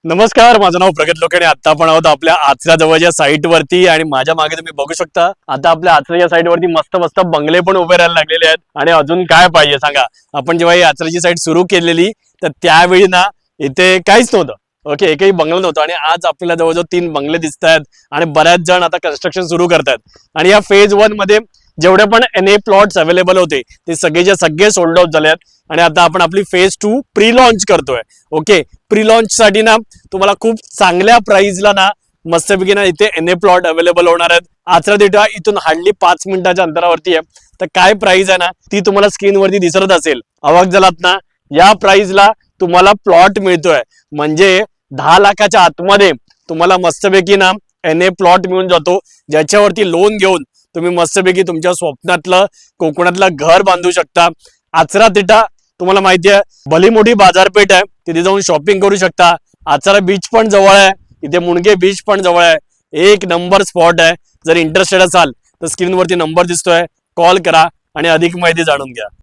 नमस्कार, माझं नाव प्रगत लोकांनी. आता आपण आहोत आपल्या आचरा जवळच्या साईट वरती आणि माझ्या मागे तुम्ही बघू शकता आता आपल्या आचराच्या साईट वरती मस्त मस्त बंगले पण उभे राहायला लागलेले आहेत. आणि अजून काय पाहिजे सांगा. आपण जेव्हा ही आचराची साईट सुरू केलेली तर त्यावेळी ना इथे काहीच नव्हतं. ओके, एकही बंगला नव्हता आणि आज आपल्याला जवळजवळ 3 बंगले दिसत आहेत आणि बऱ्याच जण आता कन्स्ट्रक्शन सुरू करतात. आणि या फेज 1 मध्ये जेवढे पण NA प्लॉट्स अवेलेबल होते ते सगळेचे सगळे सोल्ड आउट झाले आहेत. आणि आता आपण आपली फेज 2 प्री लॉन्च करतोय. ओके, प्री लॉन्च साठी ना तुम्हाला खूप चांगल्या प्राइसला ना मस्तपैकी ना इथे NA प्लॉट अवेलेबल होणार आहेत. आचरा डेटा इथून हार्डली 5 मिनिटाच्या अंतरावरती आहे. तर काय प्राइस आहे ना ती तुम्हाला स्क्रीन वरती दिसत असेल. अवाक झालात ना, या प्राइसला तुम्हाला प्लॉट मिळतोय. म्हणजे 10 लाखाच्या आतमध्ये तुम्हाला मस्तपैकी ना NA प्लॉट मिळून जातो, ज्याच्यावरती लोन घेऊन तुम्ही मस्तपैकी तुमच्या स्वप्नातलं कोकणातलं घर बांधू शकता. आचरा तिटा तुम्हाला माहिती आहे भली मोठी बाजारपेठ आहे, तिथे जाऊन शॉपिंग करू शकता. आचरा बीच पण जवळ आहे, इथे मुणगे बीच पण जवळ आहे. एक नंबर स्पॉट आहे. जर इंटरेस्टेड असाल तर स्क्रीनवरती नंबर दिसतोय, कॉल करा आणि अधिक माहिती जाणून घ्या.